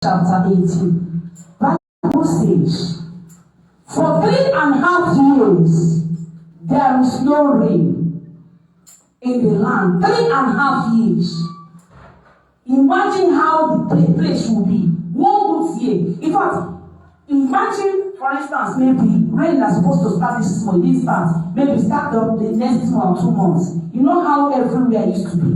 chapter 18. Bible says, for 3.5 years there is no rain in the land. 3.5 years. Imagine how the place will be. 1 good year. In fact, imagine, for instance, maybe rain that's supposed to start this month, this start, maybe start up the next 1 or 2 months. You know how everywhere used to be.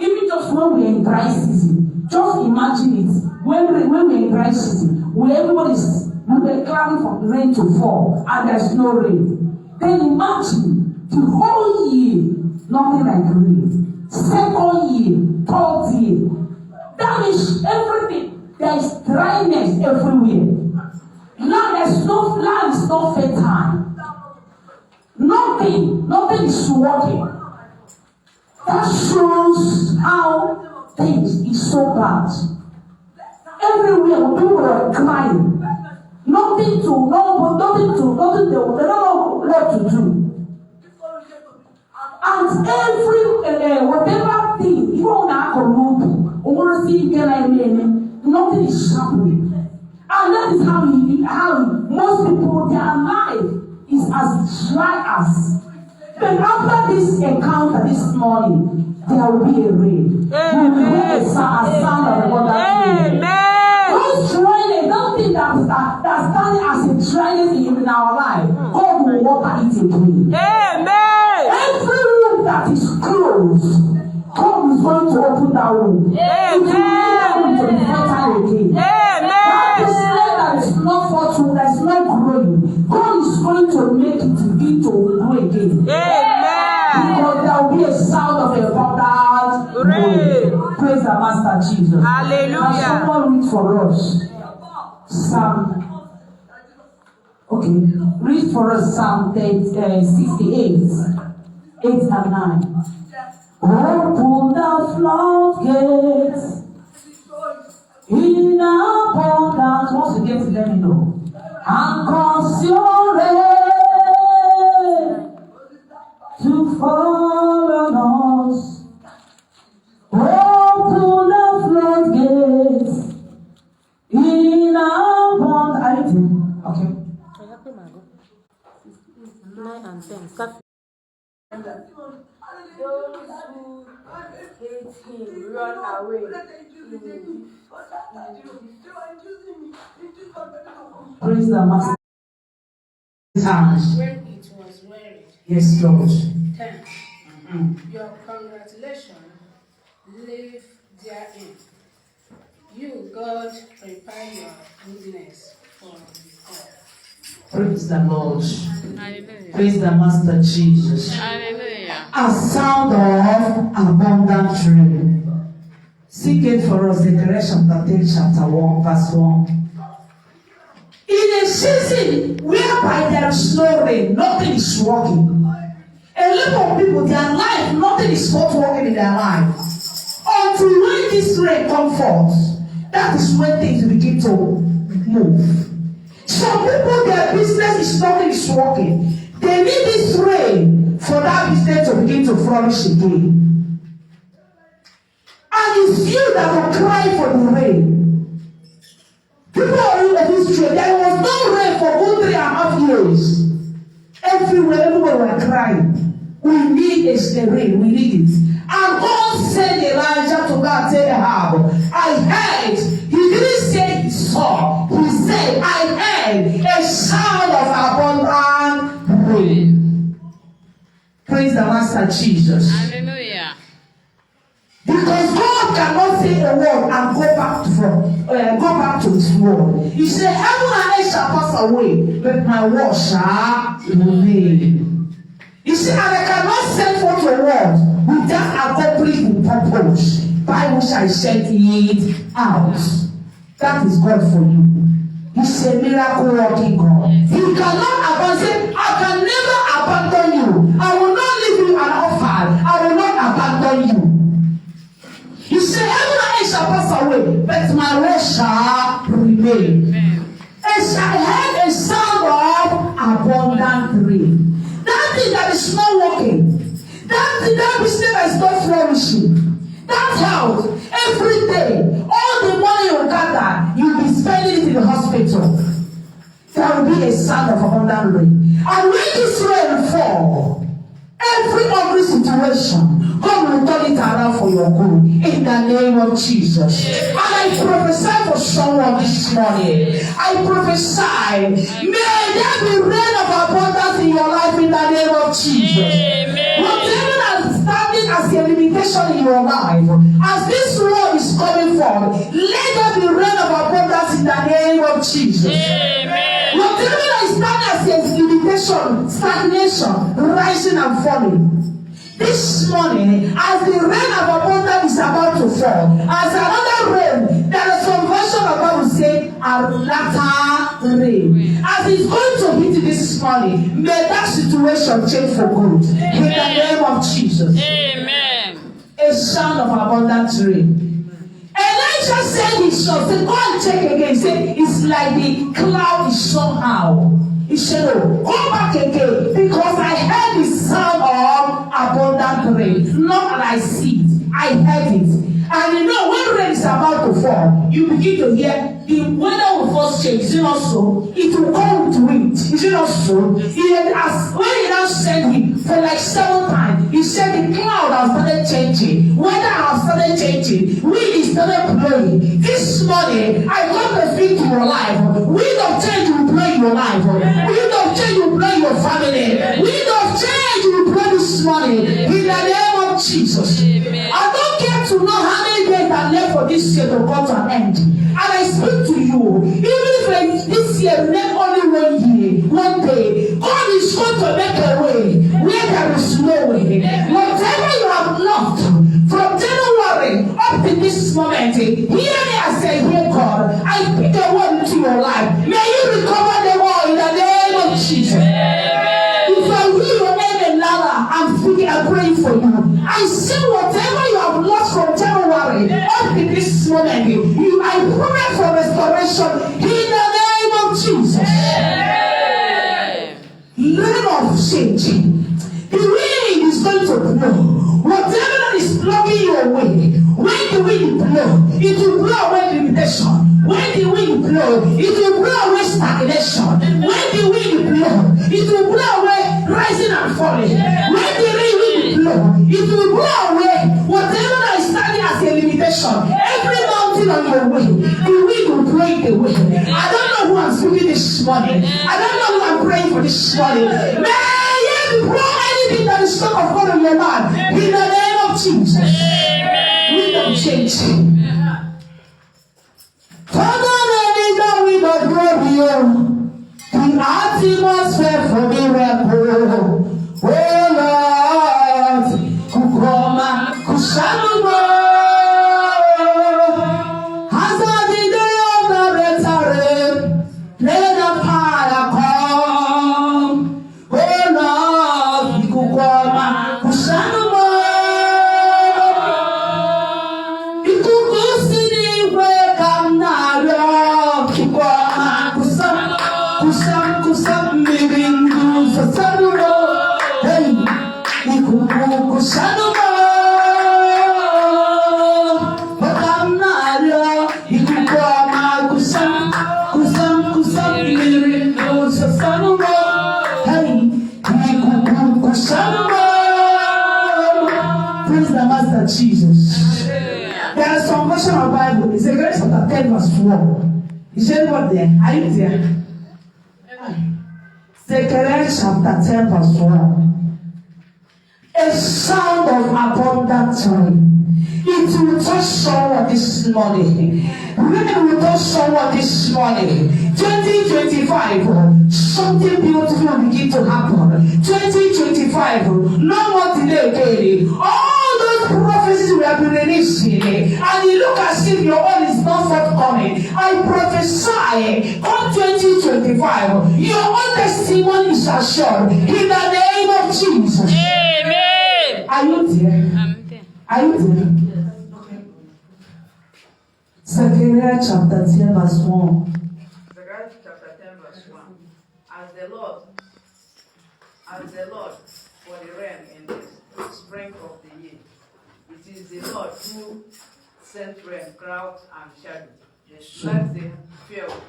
Even just when we're in dry season, just imagine it. When we're in dry season, where everybody's clapping for the rain to fall, and there's no rain. Then imagine the whole year, nothing like rain. 2nd year, 3rd year. That is everything. There is dryness everywhere. Land is not fertile. Nothing is working. That shows how things is so bad. Everywhere people are crying. Nothing, they don't know what to do. And every whatever thing, even on our nothing is happening. And that is how most people, their life is as dry as. But after this encounter this morning, there will be a rain. You will hear a sound of the water. Amen. Those dryness, don't think that's standing as a dryness in our life. God will water it away. Amen. Every room that is closed, God is going to open that room. Amen. It will make that room to be fertile again. Amen. That is land that is not fertile, that is not growing. God is going to make it begin to grow again. Amen. Because there will be a sound of abundance. Praise the Master Jesus. Hallelujah. And someone read for us read for us Psalm 68, 8 and 9. Open the floodgates in abundance. Once you get to let me know. And cause your rain to fall on us. Open the floodgates in abundance. Okay. 9 and 10. Start. Those who hate him run away. Praise the Master. When it was weary. Yes, Lord. 10. Your congratulations live therein. You, God, prepare your goodness for the earth. Praise the Lord. Hallelujah. Praise the Master Jesus. Hallelujah. A sound of abundant rain. Seek it for us, Declaration chapter 1, verse 1. In a season whereby there is no rain, nothing is working. A lot of people, their life, nothing is not working in their life. Until when this rain comes forth, that is when things begin to move. Some people, their business is nothing is working. They need this rain for that business to begin to flourish again. And it's you that will cry for the rain. People are in this trade. There was no rain for good 3.5 years. Everywhere, everybody were crying. We need a rain. We need it. And God sent Elijah to God and Ahab. I heard. He didn't say he saw. He said, I heard a sound of abundant rain. Praise the Master Jesus. Hallelujah. Because God cannot say a word and go back to his word. He said, heaven and earth shall pass away, but my word shall remain. You see, and I cannot send forth a word without accomplishing purpose, by which I sent it out. That is God for you. He's a miracle working God. He cannot abandon. I can never abandon you. I will not leave you an orphan. I will not abandon you. He said, heaven and earth shall pass away, but my word shall remain. And shall have a sound of abundant rain. That thing that is not working, that business that is not flourishing, that house, every day, all the money you gather, sound of abundant rain. And when this rain fall, every ugly situation, God will turn it around for your good in the name of Jesus. And I prophesy for someone this morning. I prophesy, may there be rain of abundance in your life in the name of Jesus. Whatever that is standing as a limitation in your life, as this word is coming forth, let there be rain of abundance in the name of Jesus. Whatever that is standing as a limitation, stagnation, rising and falling, this morning, as the rain of abundance is about to fall, as another rain, there is some version of God will say, a latter rain. As it's going to hit this morning, may that situation change for good. In the name of Jesus. Amen. A sound of abundant rain. Elijah said he saw. Say, go and check again. He said, it's like the cloud is somehow. He said, no, go back again, because I heard the sound of abundant rain. Not that I see it, I heard it. And you know, when rain is about to fall, you begin to hear the weather will first change. Is it not so? It will come with wind. Is it not so? When he now said it for like 7 times, he said the cloud has started changing, weather has started changing, wind is started blowing. This morning, I want to speak to your life. Wind of change will blow your life. Wind of change will blow your family. Wind of change will blow this morning. In the name of Jesus. I don't care to know how many days are left for this year to come to an end. And I speak to you, even if this year remain only 1 year, 1 day, God is going to make a way where there is no way. Whatever you have lost from January up to this moment, hear me as I hear God. I speak a word into your life. May you recover them all in the name of Jesus. If I hear your name and louder, I'm speaking and praying for you. I say whatever you have lost from January up to this moment, I pray for restoration in the name of Jesus. Rain of change. The wind is going to blow. Whatever that is blocking your way, when the wind blow, it will blow away limitation. When the wind blow, it will blow away stagnation. When the wind blow, it will blow away rising and falling. When the wind blow, it will blow away whatever that is standing as a limitation. Every mountain on your way, the wind will blow it away. I don't know who I'm speaking this morning. I don't know who I'm praying for this morning. May you blow anything that is not of God in your life. In the name of Jesus. We don't change. Father, we don't glory. The atmosphere for miracle. Oh Lord, Kukoma, Kusanuma. Hazard the day of the return. Let the fire come. Oh Lord, Kukoma, Kusanuma. Ikukusini wake now, Kukoma, Kusam, mirindu, Sasanumo. Hey, Ikukusanuma. Praise the Master Jesus. There is some version of Bible. It's a Galatians chapter 10 verse 4. Is anybody there? Are you there? Galatians chapter 10 verse 1. A sound of abundant rain. It will touch someone this morning. Rain will touch someone this morning. 2025, something beautiful will begin to happen. 2025, no more delay again. All those prophecies we have been releasing, and you look as if your own is not forthcoming. I prophesy on 2025, your own testimony is assured in the name of Jesus. Amen. Are you there? Are you there? Zechariah chapter 10 verse 1. Zechariah chapter 10 verse 1. As the Lord for the rain in the spring of the year. It is the Lord who sent rain, clouds, and shadow. Let the field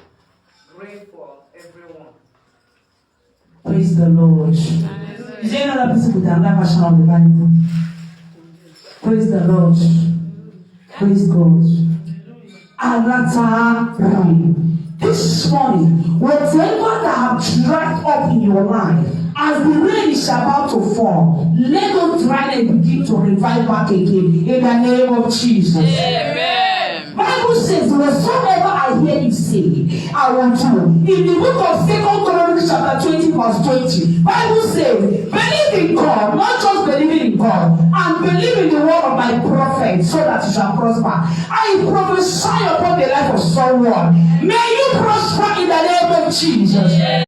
rain for everyone. Praise the Lord. Is there another person with another version of the Bible? Praise the Lord. Praise God. Another rain. This morning, whatever that have dried up in your life, as the rain is about to fall, let those dry and begin to revive back again in the name of Jesus. Amen. Bible says, whatsoever I hear you say, I will do. In the book of 2 Chronicles chapter 20 verse 20, Bible says, believe in God, not just believing in God, and believe in the word of my prophet, so that you shall prosper. I prophesy upon the life of someone. May you prosper in the name of Jesus.